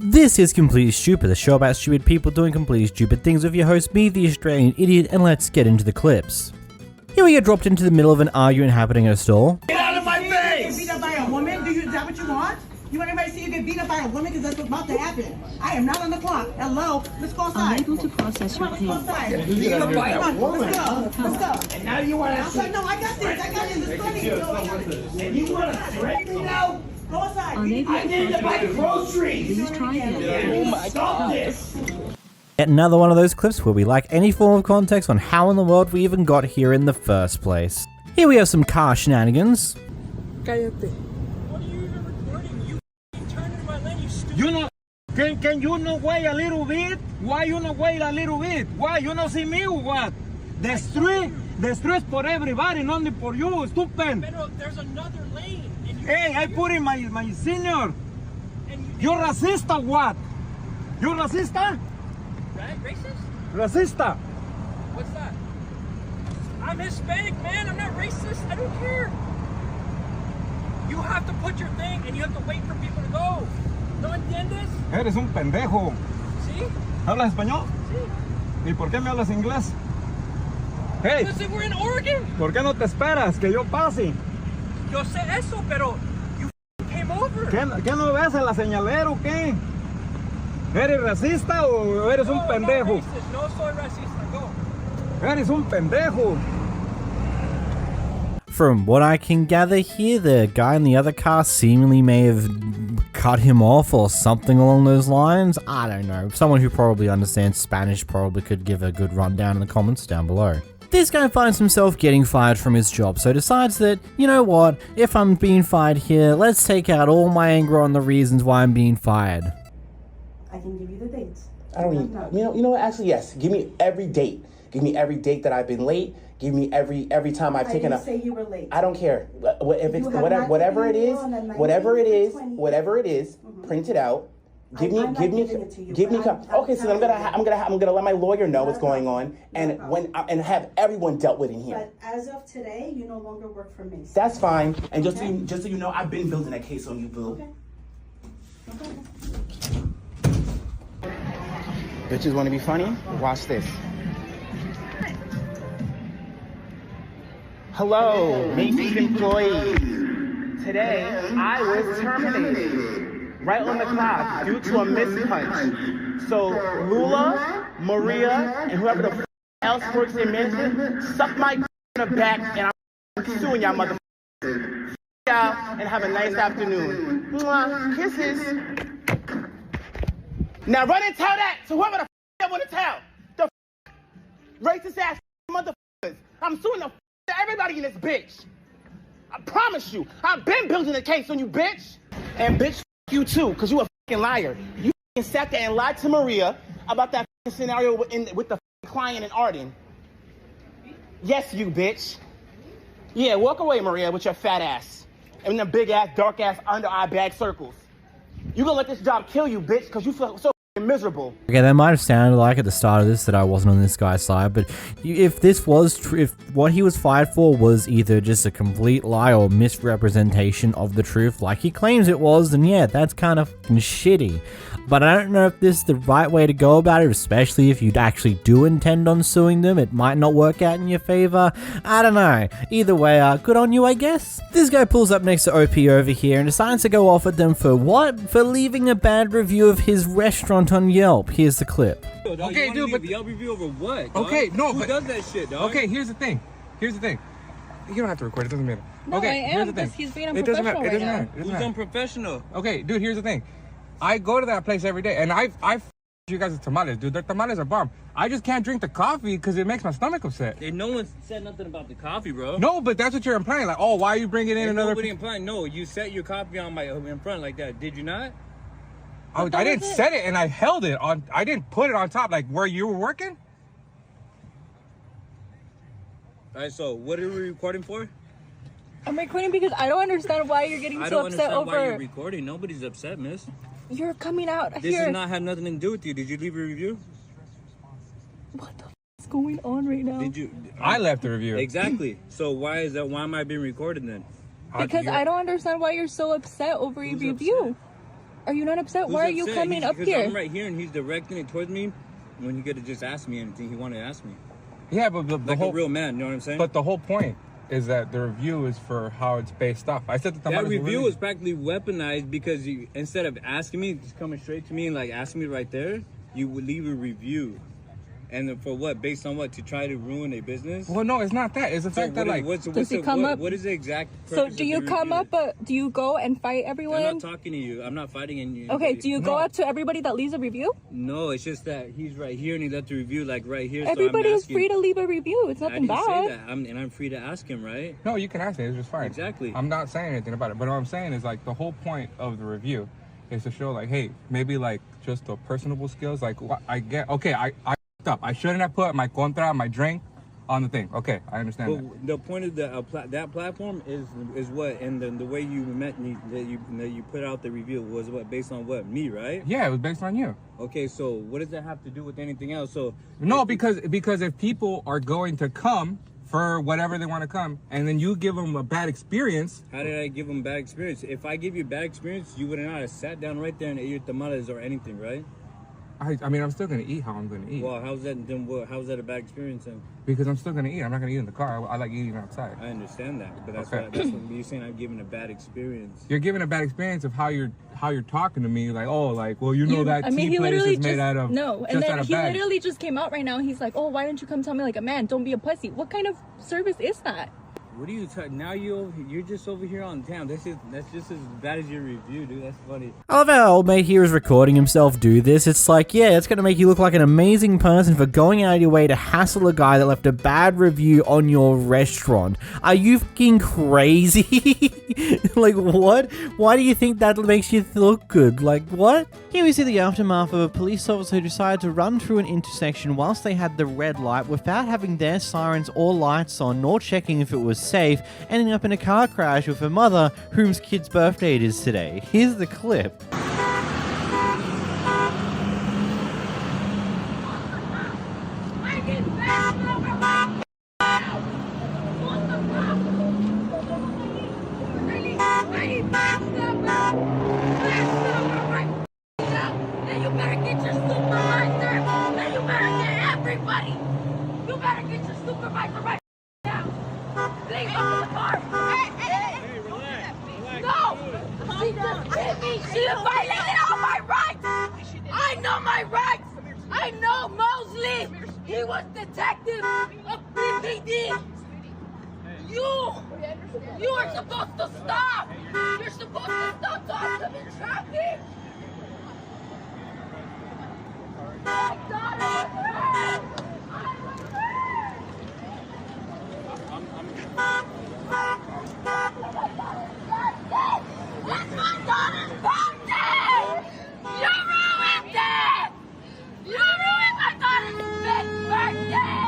This is Completely Stupid, a show about stupid people doing completely stupid things with your host, me, the Australian idiot, and let's get into the clips. Here we get dropped into the middle of an argument happening at a store. Get out of my face! Get beat up by a woman? Is that what you want? You want everybody to see you get beat up by a woman? Because that's what's about to happen. I am not on the clock. Hello? Let's go outside. Unable to process your Come on, let's go pain. outside. Beat up by a woman. Let's go. Let's go. And now you want to... No, I got this. I got this. It's funny. And you want to threaten me now? Go outside. Unable I need to buy groceries! Please try again. Oh my God! This. Yet another one of those clips where we lack any form of context on how in the world we even got here in the first place. Here we have some car shenanigans. Cállate. What are you even recording? You turn into my lane, you stupid. You know, can you not wait a little bit? Why you not wait a little bit? Why you not see me or what? The street is for everybody, not only for you, stupid. Pero there's another lane. And you Hey, I put in my senior. You're racist or what? You racista? Right? Racist? Racista. What's that? I'm Hispanic, man. I'm not racist. I don't care. You have to put your thing and you have to wait for people to go. ¿No entiendes? Eres un pendejo. ¿Sí? ¿Hablas español? Sí. ¿Y por qué me hablas inglés? Hey, Because we're in Oregon. ¿por qué no te esperas que yo pase? Yo sé eso, pero you came over. ¿Qué no ves en la señalera o qué? ¿Eres racista o eres un No, pendejo? No, racist. No soy racista. Go. Eres un pendejo. From what I can gather here, the guy in the other car seemingly may have cut him off or something along those lines. I don't know. Someone who probably understands Spanish probably could give a good rundown in the comments down below. This guy finds himself getting fired from his job, so decides that, you know what, if I'm being fired here, let's take out all my anger on the reasons why I'm being fired. I can give you the dates. I don't need, you know what, actually, yes. Give me every date. Give me every date that I've been late. Give me every time I've taken a... I didn't say you were late. I don't care. If it's You have not whatever it taken is, me on a 19, whatever it is, 20. whatever it is, print it out. Give I'm not giving it to you, but I'm Okay, so then I'm gonna let my lawyer know what's going on, and and have everyone dealt with in here. But as of today, you no longer work for me. That's fine. And just so you know, I've been building that case on you, boo. Okay. Okay. Bitches want to be funny? Watch this. Hello, Macy's employees. Today, I was terminated. Right on the clock, due to a mispunch. So, Lula, Maria, and whoever the else works in management, suck my in the back, and I'm suing y'all motherfuckers. Y'all, and have a nice afternoon. Mwah, kisses. Now run and tell that to whoever the I want to tell. The racist ass motherfuckers. I'm suing the everybody in this bitch. I promise you, I've been building a case on you, bitch. And bitch, you too, because you a fucking liar. You sat there and lied to Maria about that scenario with the client in Arden. Yes, you bitch. Yeah, walk away, Maria, with your fat ass. And the big ass, dark ass, under eye bag circles. You gonna let this job kill you, bitch, because you feel so miserable. Okay, that might have sounded like at the start of this that I wasn't on this guy's side, but if this was true, if what he was fired for was either just a complete lie or misrepresentation of the truth like he claims it was, then yeah, that's kind of shitty. But I don't know if this is the right way to go about it, especially if you actually do intend on suing them. It might not work out in your favor. I don't know. Either way, good on you, I guess. This guy pulls up next to OP over here and decides to go off at them for what? For leaving a bad review of his restaurant on Yelp. Here's the clip. Yo, dog, Okay, dude, but Yelp review over what? Dog? Okay, no, who but does that shit, dog? Okay, here's the thing. You don't have to record. It doesn't matter. No, okay, I here's am the thing. because he's being It doesn't unprofessional matter. It doesn't right matter. now. It doesn't Who's matter. unprofessional? Okay, dude, here's the thing. I go to that place every day, and I you guys' tamales, dude. Their tamales are bomb. I just can't drink the coffee because it makes my stomach upset. Hey, no one said nothing about the coffee, bro. No, but that's what you're implying. Like, oh, why are you bringing in another? Nobody implying. No, you set your coffee on my in front like that. Did you not? Oh, I didn't set it, and I held it on. I didn't put it on top, like where you were working. All right. So, what are we recording for? I'm recording because I don't understand why you're getting I so don't upset understand why you're over. recording. Nobody's upset, miss. You're coming out This here. does not have nothing to do with you. Did you leave a review? What the is going on right now? Did you? I left the review. Exactly. So why is that? Why am I being recorded then? Because I don't understand why you're so upset over your Who's review. Are you not upset? Who's Why are you upset? coming up Because here? I'm right here and he's directing it towards me when he could have just asked me anything he wanted to ask me. Yeah, but the Like whole a real man, you know what I'm saying? But the whole point is that the review is for how it's based off. I said that review was practically weaponized because you, instead of asking me, just coming straight to me and like asking me right there, you would leave a review. And then for what? Based on what? To try to ruin a business? Well, no, it's not that. It's the fact that like, what is the exact purpose So do you of the come review? up? Do you go and fight everyone? I'm not talking to you. I'm not fighting in you. Okay. Do you go up to everybody that leaves a review? No, it's just that he's right here and he left the review like right here. Everybody so is free to leave a review. It's nothing bad. I didn't say that. I'm free to ask him, right? no, you can ask me. It's just fine. Exactly. I'm not saying anything about it. But what I'm saying is like the whole point of the review is to show like, hey, maybe like just the personable skills. Like I get, okay, I up. I shouldn't have put my contra, my drink on the thing. Okay, I understand that. But the point of that platform is what, and the way you met me, that you put out the review was what, based on what, me, right? Yeah, it was based on you. Okay, so what does that have to do with anything else? So no, because if people are going to come for whatever they want to come, and then you give them a bad experience. How did I give them bad experience? If I give you bad experience, you would not have sat down right there and ate your tamales or anything, right? I mean, I'm still gonna eat how I'm gonna eat. Well, how's that a bad experience then? Because I'm still gonna eat. I'm not gonna eat in the car. I like eating outside. I understand that, but that's Okay. what you're saying. I'm giving a bad experience. You're giving a bad experience of how you're talking to me. Like, oh, like, well, you know that I mean, tea he place literally is made out of no, and just then out of he bags. literally just came out right now. He's like, "Oh, why didn't you come tell me like a man? Don't be a pussy." What kind of service is that? What are you talking? Now you're just over here on town. That's just as bad as your review, dude. That's funny. I love how old mate here is recording himself do this. It's like, yeah, it's gonna make you look like an amazing person for going out of your way to hassle a guy that left a bad review on your restaurant. Are you fucking crazy? Like, what? Why do you think that makes you look good? Like, what? Here we see the aftermath of a police officer who decided to run through an intersection whilst they had the red light without having their sirens or lights on, nor checking if it was safe, ending up in a car crash with her mother, whose kid's birthday it is today. Here's the clip. You better get your supervisor. Then you better get everybody. You better get your supervisor right now. Please open the car. Hey, relax. No. She just hit me. She violated all my rights. I know my rights. I know Mosley. He was detective of BPD. You are supposed to stop. You're supposed to stop talking in traffic. My daughter was hurt! I was hurt! It's my daughter's birthday! You ruined it! You ruined my daughter's big birthday!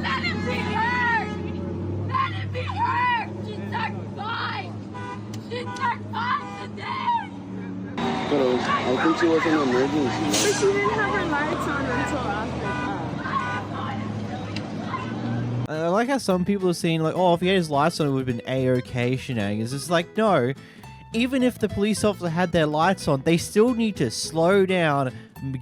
Let it be hurt! Let it be hurt! She turned 5! She turned 5 today! But I think she was an emergency. But she didn't have her lights on until after. I like how some people are saying, like, oh, if he had his lights on, it would have been A-OK shenanigans. It's like, no. Even if the police officer had their lights on, they still need to slow down,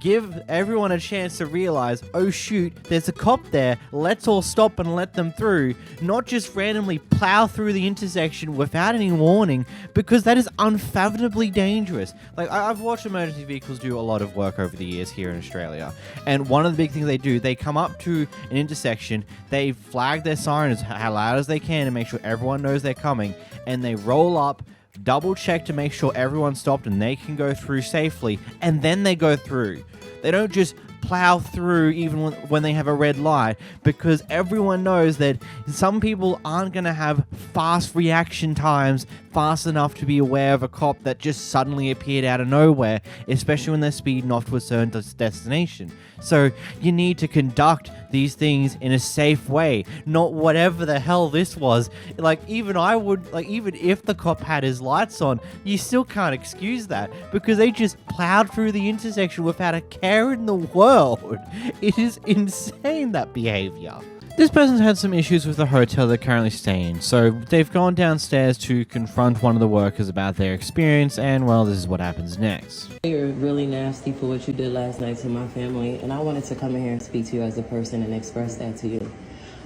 give everyone a chance to realize, oh shoot, there's a cop there, let's all stop and let them through, not just randomly plow through the intersection without any warning, because that is unfathomably dangerous. Like, I've watched emergency vehicles do a lot of work over the years here in Australia, and one of the big things they do, they come up to an intersection, they flag their sirens how loud as they can to make sure everyone knows they're coming, and they roll up, double check to make sure everyone's stopped and they can go through safely, and then they go through. They don't just plow through even when they have a red light, because everyone knows that some people aren't going to have fast reaction times fast enough to be aware of a cop that just suddenly appeared out of nowhere, especially when they're speeding off to a certain destination. So you need to conduct these things in a safe way, not whatever the hell this was. Like, even if the cop had his lights on, you still can't excuse that, because they just plowed through the intersection without a care in the world. It is insane, that behavior. This person's had some issues with the hotel they're currently staying, so they've gone downstairs to confront one of the workers about their experience, and well, this is what happens next. You're really nasty for what you did last night to my family, and I wanted to come in here and speak to you as a person and express that to you.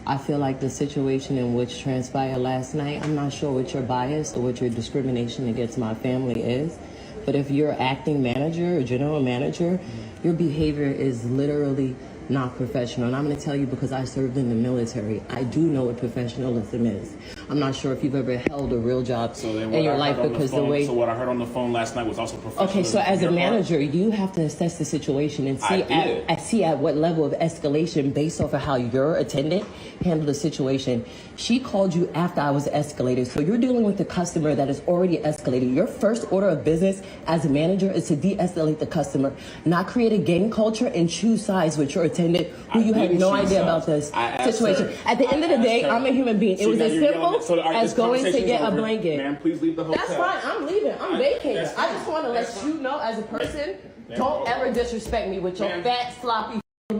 I feel like the situation in which transpired last night, I'm not sure what your bias or what your discrimination against my family is, but if you're acting manager or general manager, your behavior is literally not professional. And I'm going to tell you because I served in the military. I do know what professionalism is. I'm not sure if you've ever held a real job in your life because the way... So what I heard on the phone last night was also professional. Okay, so as a manager, you have to assess the situation and see at what level of escalation based off of how your attendant handled the situation. She called you after I was escalated. So you're dealing with a customer that is already escalated. Your first order of business as a manager is to de-escalate the customer, not create a gang culture and choose sides with your attendant who you had no idea about this situation. At the end of the day, I'm a human being. It was as simple as going to get a blanket. Ma'am, please leave the hotel. That's fine. I'm leaving. I'm vacating. I just want to let you know as a person, don't ever disrespect me with your fat, sloppy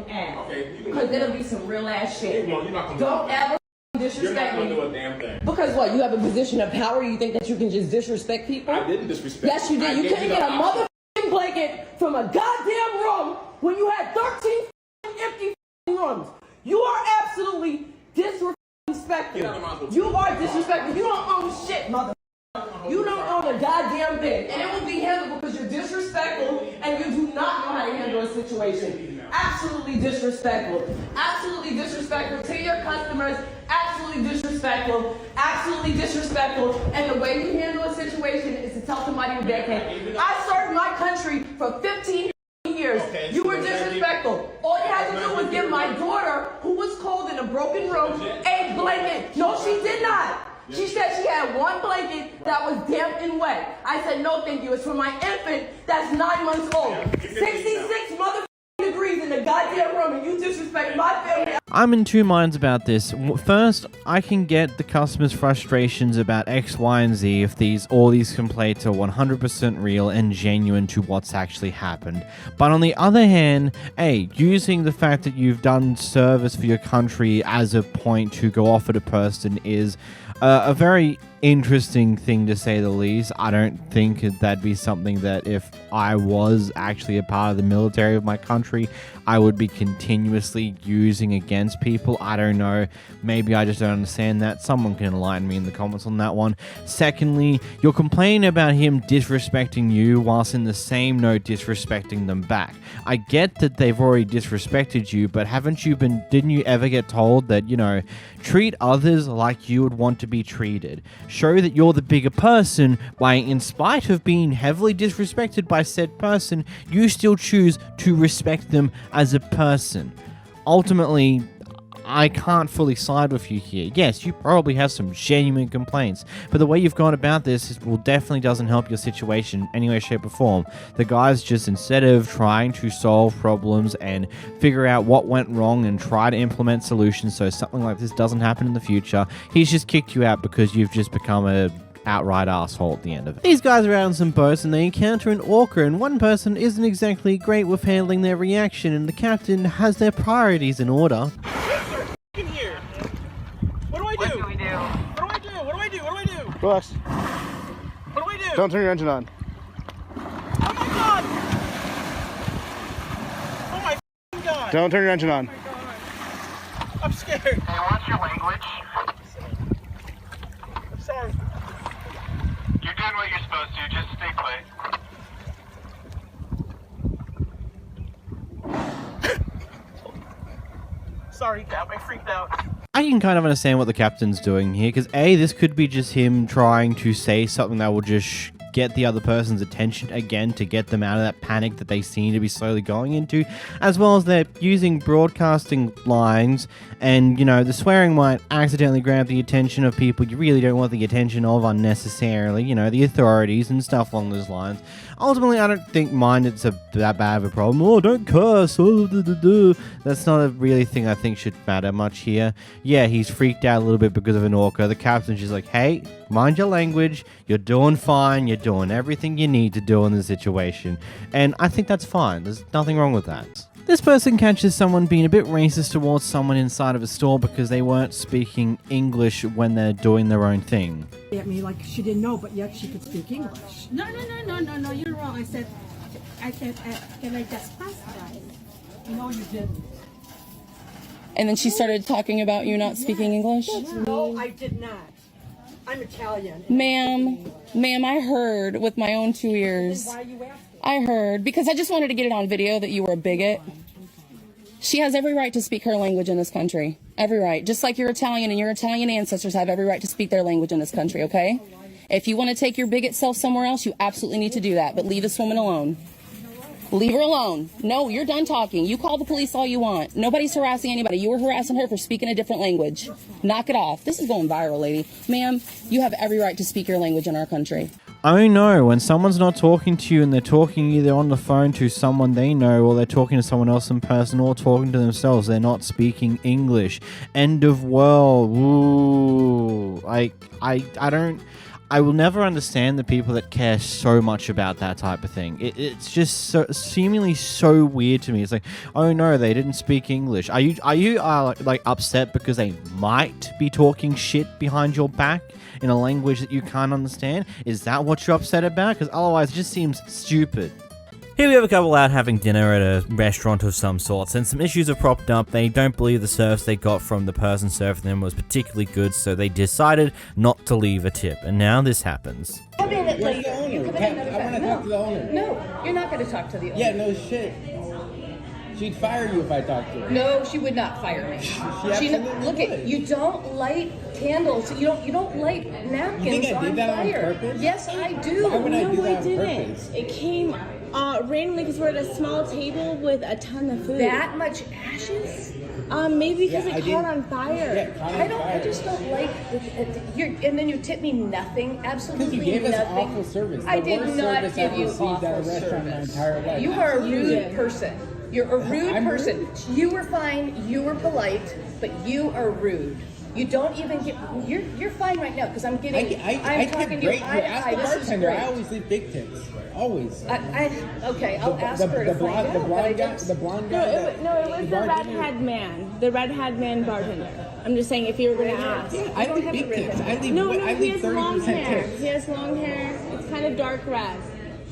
ass. Because it'll be some real ass shit. Don't ever disrespect me. You're not going to do a damn thing. Because what? You have a position of power? You think that you can just disrespect people? I didn't disrespect. Yes, you did. You couldn't get a motherfucking blanket from a goddamn room when you had 13 empty rooms. You are absolutely disrespectful. You are disrespectful. You don't own shit, mother. You don't own a goddamn thing. And it will be handled because you're disrespectful and you do not know how to handle a situation. Absolutely disrespectful. Absolutely disrespectful to your customers. Absolutely disrespectful. Absolutely disrespectful. And the way you handle a situation is to tell somebody to vacate. I served my country for 15 years. You were disrespectful. All you had to do was give my daughter, who was cold in a broken room, a blanket. No, she did not. She said she had one blanket that was damp and wet. I said, no, thank you. It's for my infant that's 9 months old. 66 degrees in the goddamn room, and you disrespect my family. I'm in two minds about this. First, I can get the customer's frustrations about X, Y, and Z if all these complaints are 100% real and genuine to what's actually happened. But on the other hand, using the fact that you've done service for your country as a point to go off at a person is a very interesting thing to say the least. I don't think that'd be something that if I was actually a part of the military of my country, I would be continuously using against people. I don't know. Maybe I just don't understand that. Someone can enlighten me in the comments on that one. Secondly, you're complaining about him disrespecting you whilst in the same note disrespecting them back. I get that they've already disrespected you, but didn't you ever get told that, treat others like you would want to be treated? Show that you're the bigger person by, in spite of being heavily disrespected by said person, you still choose to respect them as a person. Ultimately, I can't fully side with you here. Yes, you probably have some genuine complaints, but the way you've gone about this definitely doesn't help your situation in any way, shape, or form. The guy's just, instead of trying to solve problems and figure out what went wrong and try to implement solutions so something like this doesn't happen in the future, he's just kicked you out because you've just become a outright asshole at the end of it. These guys are out on some boats and they encounter an orca, and one person isn't exactly great with handling their reaction, and the captain has their priorities in order. In here. What do I do? What do we do? What do I do? What do I do? What do I do? Relax. What do I do? Don't turn your engine on. Oh my god! Oh my god! Don't turn your engine on. Oh my god. I'm scared. Hey, what's your language? I'm sorry. You're doing what you're supposed to. Just stay put. Sorry, Cap. I freaked out. I can kind of understand what the captain's doing here, because this could be just him trying to say something that will just get the other person's attention again to get them out of that panic that they seem to be slowly going into, as well as they're using broadcasting lines, and the swearing might accidentally grab the attention of people you really don't want the attention of unnecessarily, the authorities and stuff along those lines. Ultimately, I don't think it's that bad of a problem. Oh, don't curse. That's not a really thing I think should matter much here. Yeah, he's freaked out a little bit because of an orca. The captain's just like, hey, mind your language. You're doing fine. You're doing everything you need to do in this situation. And I think that's fine. There's nothing wrong with that. This person catches someone being a bit racist towards someone inside of a store because they weren't speaking English when they're doing their own thing. At me like she didn't know, but yet she could speak English. No, you're wrong. I said, can I just pass that? No, you didn't. And then she started talking about you not speaking English? No, I did not. I'm Italian. Ma'am, I heard with my own 2 ears. Why are you asking? I heard, because I just wanted to get it on video that you were a bigot. She has every right to speak her language in this country. Every right. Just like you're Italian and your Italian ancestors have every right to speak their language in this country, okay? If you want to take your bigot self somewhere else, you absolutely need to do that. But leave this woman alone. Leave her alone. No, you're done talking. You call the police all you want. Nobody's harassing anybody. You were harassing her for speaking a different language. Knock it off. This is going viral, lady. Ma'am, you have every right to speak your language in our country. Oh no, when someone's not talking to you and they're talking either on the phone to someone they know or they're talking to someone else in person or talking to themselves, they're not speaking English. End of world. Ooh. I will never understand the people that care so much about that type of thing. It's just so seemingly so weird to me. It's like, oh no, they didn't speak English. Are you like upset because they might be talking shit behind your back in a language that you can't understand? Is that what you're upset about? Because otherwise, it just seems stupid. Here we have a couple out having dinner at a restaurant of some sorts, and some issues have propped up. They don't believe the service they got from the person serving them was particularly good, so they decided not to leave a tip, and now this happens. Where's the owner? I want to talk to the owner. No, you're not going to talk to the owner. Yeah, no shit. She'd fire you if I talked to her. No, she would not fire me. Look at you. Don't light candles. You don't light napkins you think I did that fire. On purpose? Yes, I do. Why would I do that I on didn't. purpose? It came randomly because we're at a small table with a ton of food. That much ashes? Maybe because it caught on fire. Yeah, caught on fire. I just don't like. And then you tip me nothing. Absolutely Because you gave nothing. us awful service. I did not give you awful at a restaurant my service. entire life. You are a rude person. You're a rude person. You were fine. You were polite, but you are rude. You don't even get. You're fine right now because I'm getting. I'm talking to you. As the bartender, I always leave big tips. Always. Okay, I'll ask her to find out. The blonde guy. No, it was the red-haired man. The red-haired man bartender. I'm just saying if you were going to ask. Yeah, I leave big tips. No, he has long 30% hair. tips. He has long hair. It's kind of dark red.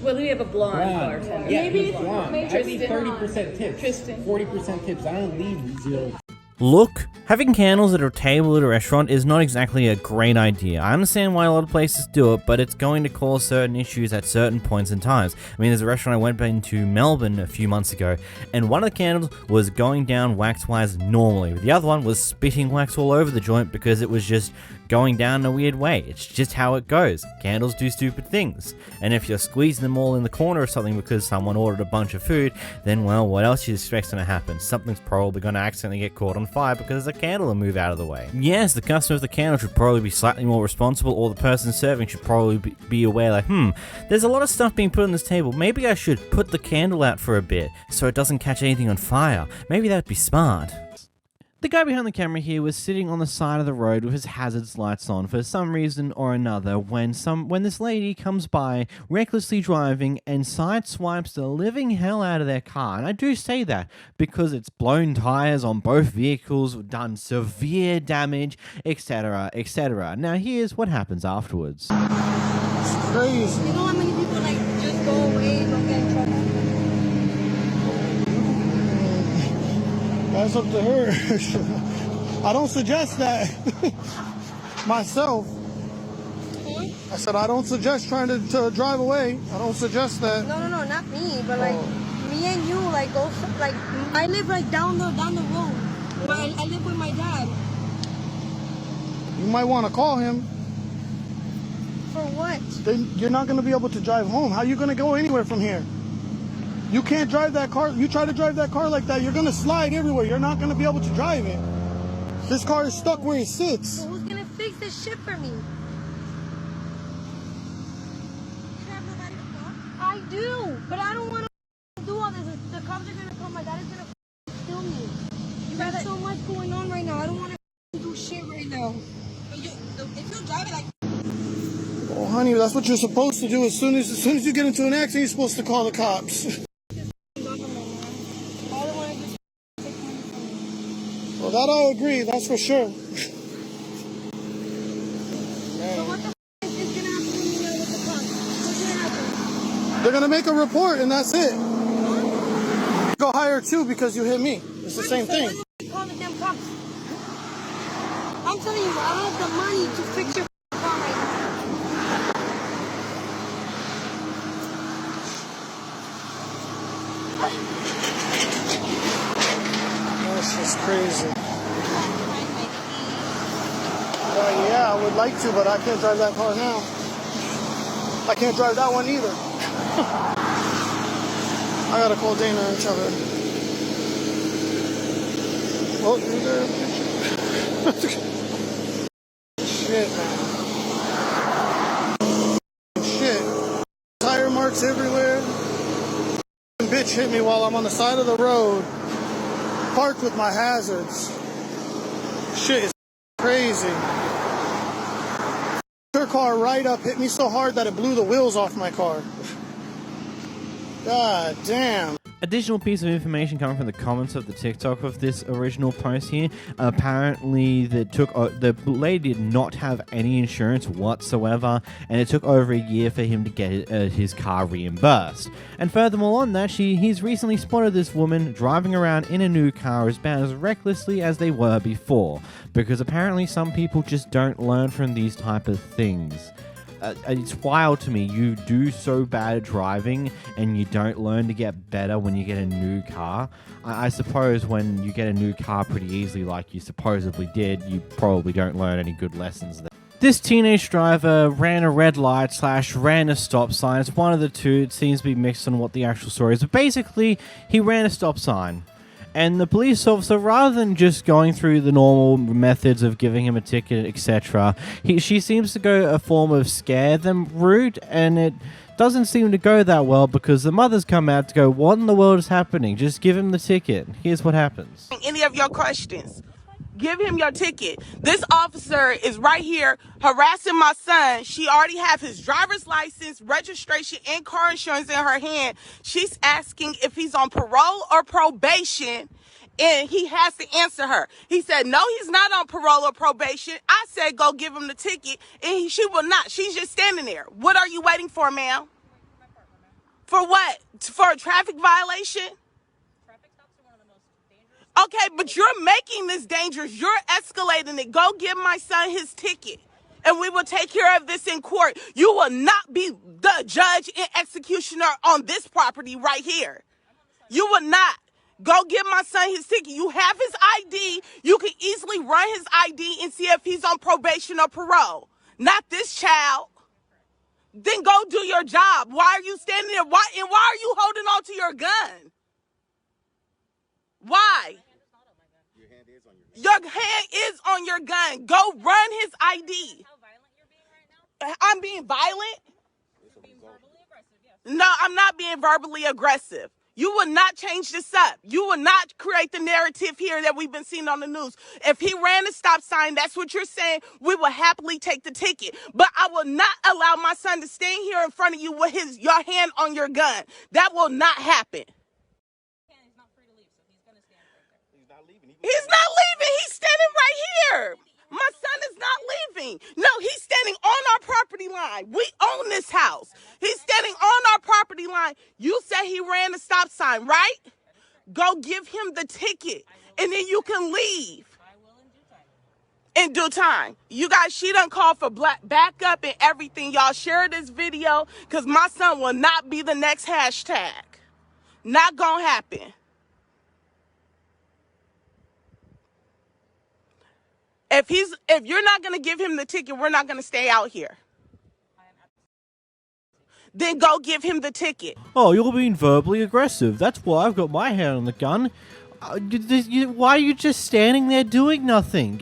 Well, we have a blonde bartender. Yeah, Maybe it's blonde. I leave 30% tips. Tristan. 40% tips. I don't leave 0. Look, having candles at a table at a restaurant is not exactly a great idea. I understand why a lot of places do it, but it's going to cause certain issues at certain points in times. I mean, there's a restaurant I went into Melbourne a few months ago, and one of the candles was going down wax-wise normally, but the other one was spitting wax all over the joint because it was just going down in a weird way. It's just how it goes. Candles do stupid things. And if you're squeezing them all in the corner or something because someone ordered a bunch of food, then, well, what else do you expect's going to happen? Something's probably going to accidentally get caught on fire because the candle will move out of the way. Yes, the customer of the candle should probably be slightly more responsible, or the person serving should probably be aware, like, there's a lot of stuff being put on this table. Maybe I should put the candle out for a bit so it doesn't catch anything on fire. Maybe that'd be smart. The guy behind the camera here was sitting on the side of the road with his hazards lights on for some reason or another when this lady comes by recklessly driving and sideswipes the living hell out of their car. And I do say that because it's blown tires on both vehicles, done severe damage, etc., etc. Now here's what happens afterwards. It's crazy. You know how many people just go away, don't get in trouble? That's up to her. I don't suggest that myself. I said I don't suggest trying to drive away. I don't suggest that. No, not me, but me and you go I live down the road. I live with my dad. You might want to call him. For what? Then you're not going to be able to drive home. How are you going to go anywhere from here? You can't drive that car. You try to drive that car like that, you're going to slide everywhere. You're not going to be able to drive it. This car is stuck where it sits. So who's going to fix this shit for me? You have nobody to call? I do, but I don't want to do all this. The cops are going to come. My dad is going to kill me. You got so much going on right now. I don't want to do shit right now. If you drive it Oh, honey, that's what you're supposed to do. As soon as you get into an accident, you're supposed to call the cops. All I want Well, that I agree, that's for sure. So what the is gonna happen when you with the cops? What's gonna happen? They're gonna make a report and that's it. Go hire two because you hit me. It's the same thing. Call the damn cops. I'm telling you, I don't have the money to fix your car right now. That's just crazy. Yeah, I would like to, but I can't drive that car now. I can't drive that one either. I gotta call Dana and tell her. Oh, you there? Shit, man. Shit. Tire marks everywhere. Bitch hit me while I'm on the side of the road, parked with my hazards. Shit is crazy. Her car right up hit me so hard that it blew the wheels off my car. God damn. Additional piece of information coming from the comments of the TikTok of this original post here. Apparently, the lady did not have any insurance whatsoever, and it took over a year for him to get his car reimbursed. And furthermore on that, he's recently spotted this woman driving around in a new car about as recklessly as they were before, because apparently some people just don't learn from these type of things. It's wild to me. You do so bad at driving and you don't learn to get better when you get a new car. I suppose when you get a new car pretty easily like you supposedly did, you probably don't learn any good lessons there. This teenage driver ran a red light / ran a stop sign. It's one of the two. It seems to be mixed on what the actual story is. But basically, he ran a stop sign. And the police officer, rather than just going through the normal methods of giving him a ticket, etc., she seems to go a form of scare them route, and it doesn't seem to go that well because the mothers come out to go, what in the world is happening? Just give him the ticket. Here's what happens. Any of your questions, give him your ticket. This officer is right here harassing my son. She already have his driver's license, registration, and car insurance in her hand. She's asking if he's on parole or probation, and he has to answer her. He said, no, he's not on parole or probation. I said, go give him the ticket, and she will not. She's just standing there. What are you waiting for, ma'am? For what? For a traffic violation? Okay, but you're making this dangerous. You're escalating it. Go give my son his ticket, and we will take care of this in court. You will not be the judge and executioner on this property right here. You will not. Go give my son his ticket. You have his ID. You can easily run his ID and see if he's on probation or parole. Not this child. Then go do your job. Why are you standing there? Why are you holding on to your gun? Why? Your hand is on your gun. Go run his ID. I'm being violent? No, I'm not being verbally aggressive. You will not change this up. You will not create the narrative here that we've been seeing on the news. If he ran a stop sign, that's what you're saying, we will happily take the ticket. But I will not allow my son to stand here in front of you with your hand on your gun. That will not happen. He's not leaving. He's standing right here. My son is not leaving. No, he's standing on our property line. We own this house. He's standing on our property line. You said he ran a stop sign, right? Go give him the ticket, and then you can leave. In due time. You guys, she done called for backup and everything. Y'all share this video because my son will not be the next hashtag. Not gonna happen. If you're not going to give him the ticket, we're not going to stay out here. Then go give him the ticket. Oh, you're being verbally aggressive. That's why I've got my hand on the gun. Why are you just standing there doing nothing?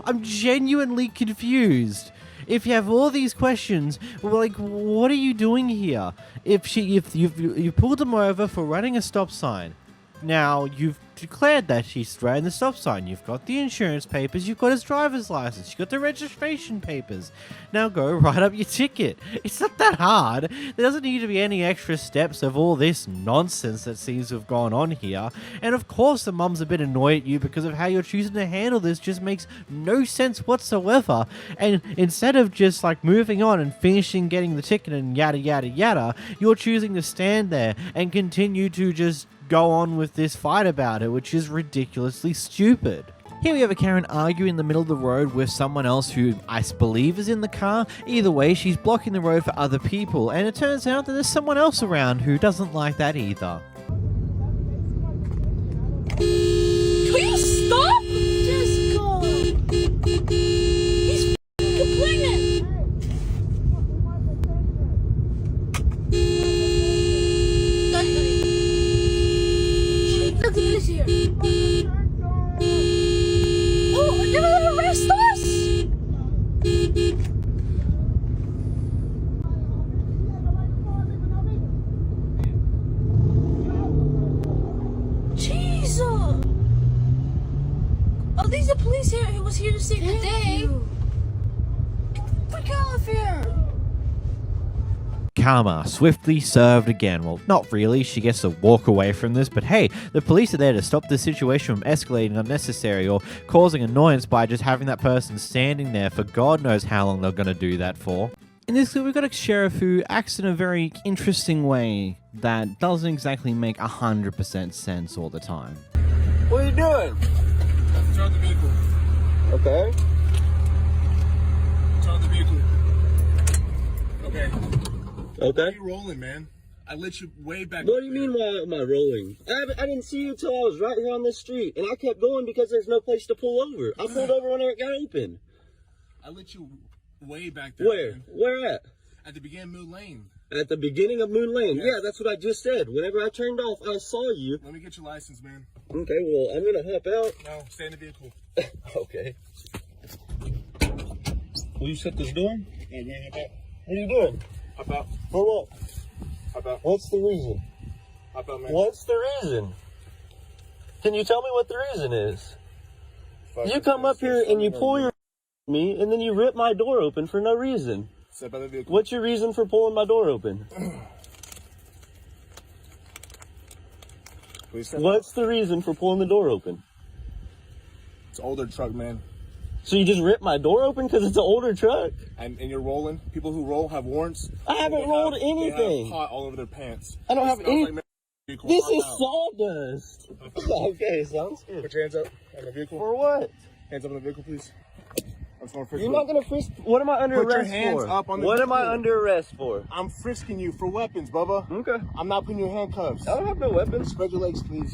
I'm genuinely confused. If you have all these questions, like, what are you doing here? If you pulled him over for running a stop sign, Now, you've declared that she's threatened the stop sign. You've got the insurance papers. You've got his driver's license. You've got the registration papers. Now go write up your ticket. It's not that hard. There doesn't need to be any extra steps of all this nonsense that seems to have gone on here. And of course the mum's a bit annoyed at you because of how you're choosing to handle this just makes no sense whatsoever. And instead of just like moving on and finishing getting the ticket and yada yada yada, you're choosing to stand there and continue to just go on with this fight about it, which is ridiculously stupid. Here we have a Karen arguing in the middle of the road with someone else who I believe is in the car. Either way, she's blocking the road for other people, and it turns out that there's someone else around who doesn't like that either. Can you stop? Just go. He's complaining. Look at this here. Oh, they're gonna arrest us? Jesus! Oh, these are police here. He was here to save the day. Get out of here. Karma, swiftly served again. Well, not really. She gets to walk away from this, but hey, the police are there to stop the situation from escalating unnecessary or causing annoyance by just having that person standing there for God knows how long they're going to do that for. In this clip, we've got a sheriff who acts in a very interesting way that doesn't exactly make 100% sense all the time. What are you doing? Turn the vehicle. Okay. Turn the vehicle. Okay. Okay. Why are you rolling, man? I let you way back. What do you mean, why am I rolling? I didn't see you till I was right here on this street, and I kept going because there's no place to pull over. I pulled over whenever it got open. I let you way back there. Where? Man. Where at? At the beginning of Moon Lane. At the beginning of Moon Lane. Yes. Yeah, that's what I just said. Whenever I turned off, I saw you. Let me get your license, man. Okay, well, I'm gonna hop out. No, stay in the vehicle. Okay. Will you shut this door? What are you doing? Hop out. For what? Hop out. What's the reason? Hop out, man. What's the reason? Can you tell me what the reason is? You come up here and you pull your me, and then you rip my door open for no reason. Step out of the vehicle. What's your reason for pulling my door open? What's the reason for pulling the door open? It's an older truck, man. So you just ripped my door open because it's an older truck? And you're rolling. People who roll have warrants. I haven't rolled anything. They have pot all over their pants. I don't have any. Like, this is sawdust. Okay, sounds good. Put your hands up on the vehicle. For what? Hands up on the vehicle, please. I'm just gonna frisk You're not gonna frisk. What am I under Put arrest your hands for? up on the What vehicle. am I under arrest for? I'm frisking you for weapons, Bubba. Okay. I'm not putting you in handcuffs. I don't have no weapons. Spread your legs, please.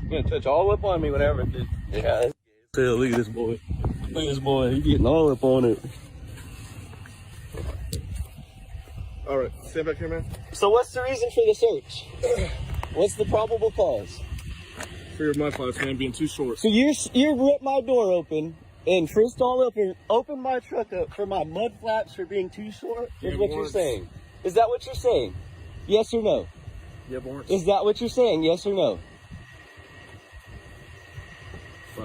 You're gonna touch all up on me whenever. Yeah. Look at this boy. Look at this boy. He's getting all up on it. All right, stand back here, man. So what's the reason for the search? What's the probable cause? For your mud flaps, man, being too short. So you ripped my door open and frisked all up and opened my truck up for my mud flaps for being too short? Is what you're saying? Is that what you're saying? Yes or no? Yeah, warrants. Is that what you're saying? Yes or no?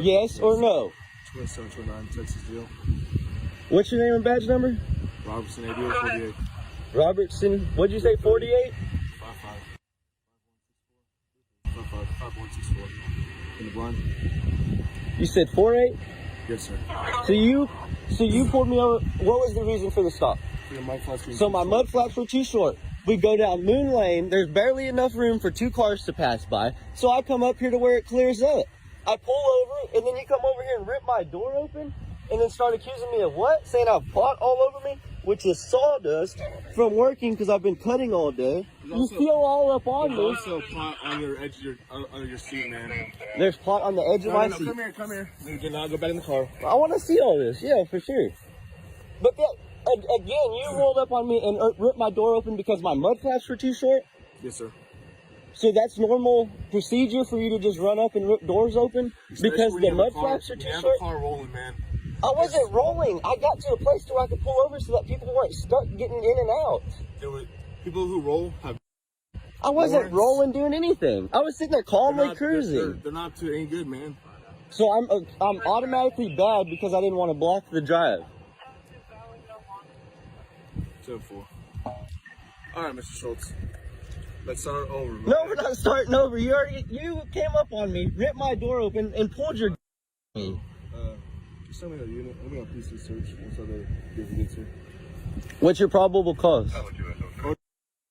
Yes or no? 2729 Texas deal. What's your name and badge number? Robertson, ADO 48. Robertson, what'd you say, 48? 5164. In the blind. You said 48? Yes, sir. So you pulled me over. What was the reason for the stop? For your mud flaps being So too my short. mud flaps were too short. We go down Moon Lane. There's barely enough room for 2 cars to pass by. So I come up here to where it clears up. I pull over, and then you come over here and rip my door open, and then start accusing me of what? Saying I have pot all over me, which is sawdust from working because I've been cutting all day. You feel all up on me. There's also pot on your edge of your seat, man. There's pot on the edge of my seat. Come here. Now go back in the car. I want to see all this. Yeah, for sure. But that, again, you rolled up on me and ripped my door open because my mud flaps were too short? Yes, sir. So that's normal procedure for you to just run up and rip doors open because the mud flaps are too short? You have the car rolling, man. I wasn't rolling. I got to a place where I could pull over so that people weren't stuck getting in and out. There were people who roll have I wasn't rolling doing anything. I was sitting there calmly cruising. They're not too ain't good, man. So I'm automatically bad because I didn't want to block the drive. 10-4. All right, Mr. Schultz. Let's start over. No, we're not starting over. You came up on me, ripped my door open, and pulled your. Just tell me how unit. I'm gonna police this search once other vehicle gets here. What's your probable cause?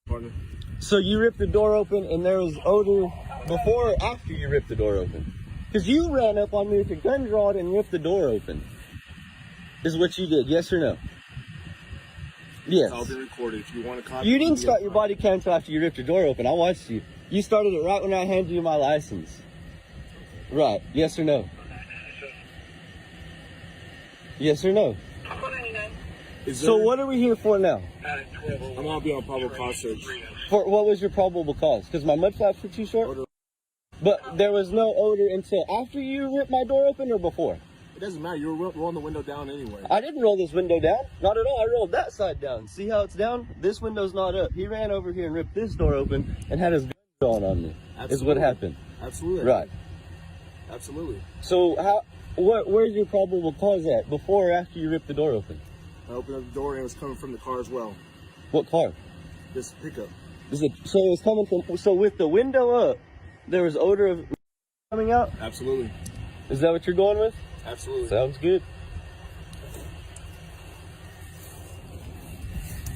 Partner. So you ripped the door open, and there was odor before or after you ripped the door open? Because you ran up on me with your gun drawn and ripped the door open. Is what you did, yes or no? Yes. It's all been recorded. If you want to copy. You didn't start your body cam until after you ripped your door open. I watched you. You started it right when I handed you my license. Right. Yes or no? Yes or no? So what are we here for now? I'm gonna be on probable cause search. For what was your probable cause? Because my mud flaps were too short? But there was no odor until after you ripped my door open or before? It doesn't matter. You were rolling the window down anyway. I didn't roll this window down. Not at all. I rolled that side down. See how it's down? This window's not up. He ran over here and ripped this door open and had his gun drawn on me. Absolutely. Is what happened. Absolutely. Right. Absolutely. So where's your probable cause at? Before or after you ripped the door open? I opened up the door and it was coming from the car as well. What car? This pickup. So it was coming from, so with the window up, there was odor of coming out? Absolutely. Is that what you're going with? Absolutely. Sounds good.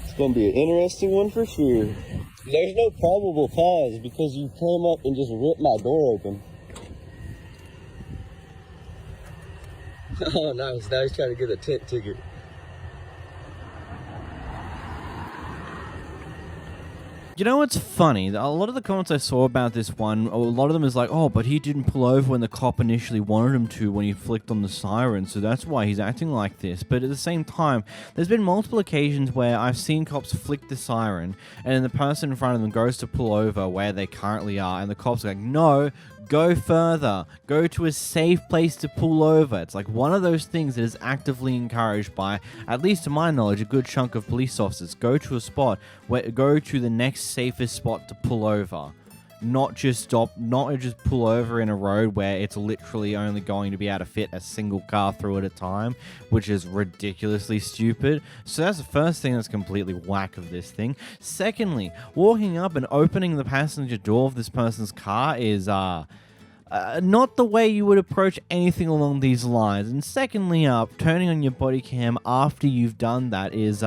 It's going to be an interesting one for sure. There's no probable cause because you came up and just ripped my door open. Oh, nice. Now he's trying to get a tent ticket. You know what's funny? A lot of the comments I saw about this one, a lot of them is like, oh, but he didn't pull over when the cop initially wanted him to when he flicked on the siren, so that's why he's acting like this. But at the same time, there's been multiple occasions where I've seen cops flick the siren, and then the person in front of them goes to pull over where they currently are, and the cops are like, no, go further, go to a safe place to pull over. It's like one of those things that is actively encouraged by, at least to my knowledge, a good chunk of police officers. Go to a spot, go to the next safest spot to pull over. Not just pull over in a road where it's literally only going to be able to fit a single car through at a time, which is ridiculously stupid. So that's the first thing that's completely whack of this thing. Secondly, walking up and opening the passenger door of this person's car is not the way you would approach anything along these lines. And secondly, turning on your body cam after you've done that is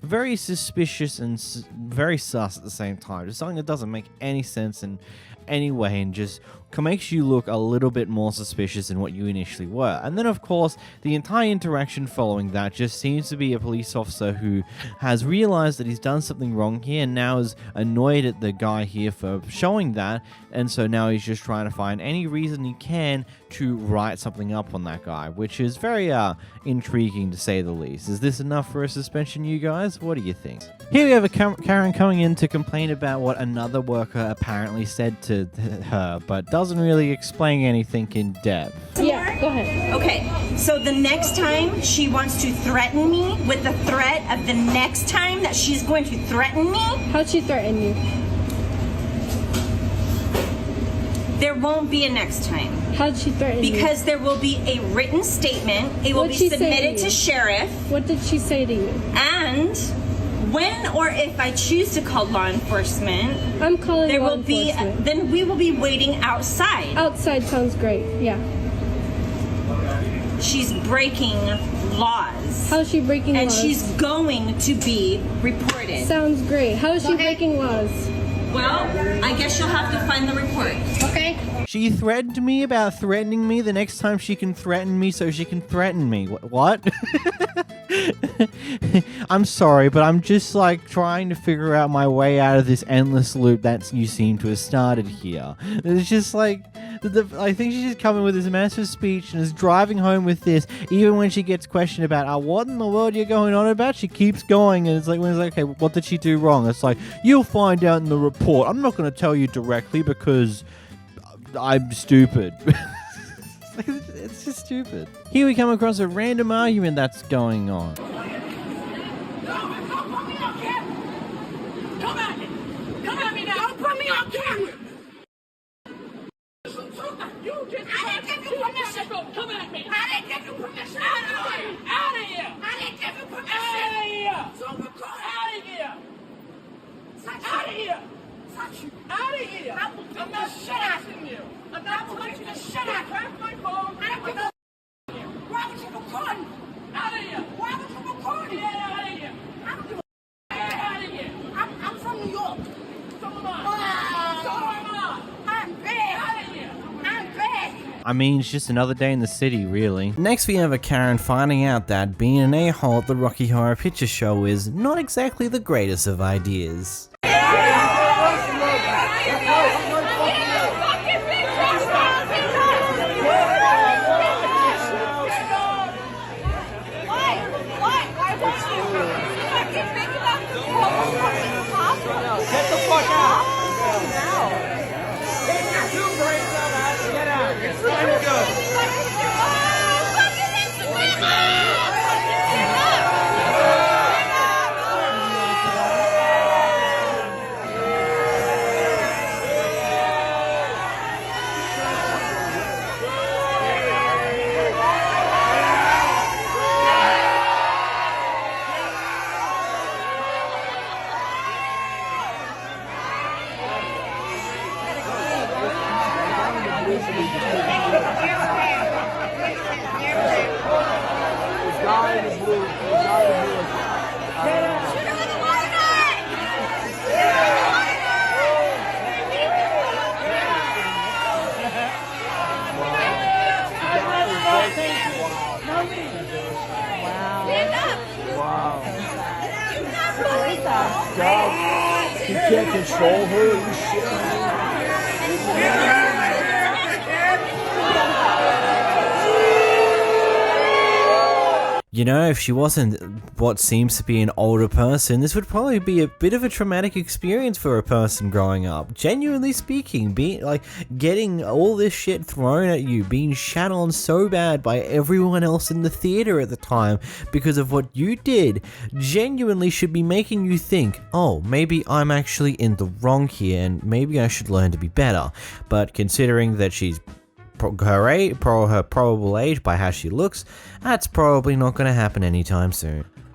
very suspicious and very sus at the same time. Just something that doesn't make any sense in any way and just makes you look a little bit more suspicious than what you initially were. And then, of course, the entire interaction following that just seems to be a police officer who has realized that he's done something wrong here and now is annoyed at the guy here for showing that, and so now he's just trying to find any reason he can to write something up on that guy, which is very intriguing to say the least. Is this enough for a suspension, you guys? What do you think? Here we have a Karen coming in to complain about what another worker apparently said to her, but doesn't really explain anything in depth. Yeah, go ahead. Okay, so the next time she wants to threaten me with the threat of the next time that she's going to threaten me. How'd she threaten you? There won't be a next time. How'd she threaten you? Because there will be a written statement. It will be submitted to sheriff. What did she say to you? And when or if I choose to call law enforcement, I'm calling there law will be enforcement. then we will be waiting outside. Outside sounds great. Yeah. She's breaking laws. How's she breaking laws? And she's going to be reported. Sounds great. How is she breaking laws? Well, I guess you'll have to find the report. Okay. She threatened me about threatening me the next time she can threaten me so she can threaten me. What? I'm sorry, but I'm just like trying to figure out my way out of this endless loop that you seem to have started here. It's just like, I think she's just coming with this massive speech and is driving home with this. Even when she gets questioned about, what in the world you're going on about, she keeps going, and it's like, okay, what did she do wrong? It's like, you'll find out in the report. I'm not going to tell you directly because I'm stupid. It's just stupid. Here we come across a random argument that's going on. Come at me! Come at me now! Don't put me on You just I didn't give you permission. Come at me. I didn't give you permission. Out of here. Out of here. I didn't give you permission. Out of here. So record. Out of here. Out of here. Out of here. I'm not shitting you. I'm not telling you to shut up. Grab my phone. I don't give a Why would you record? Out of here. Why would you record? Get out of here. I don't give a Get out of here. I'm from New York. So am I. So am I. I'm bad. Out of here. I'm bad. I mean, it's just another day in the city, really. Next, we have a Karen finding out that being an a-hole at the Rocky Horror Picture Show is not exactly the greatest of ideas. Get the fuck out. Get out. It's time to go. You can't control her. You shit. You know, if she wasn't what seems to be an older person, this would probably be a bit of a traumatic experience for a person growing up. Genuinely speaking, getting all this shit thrown at you, being shat on so bad by everyone else in the theater at the time because of what you did, genuinely should be making you think, oh, maybe I'm actually in the wrong here and maybe I should learn to be better. But considering that she's her probable age by how she looks, that's probably not going to happen anytime soon.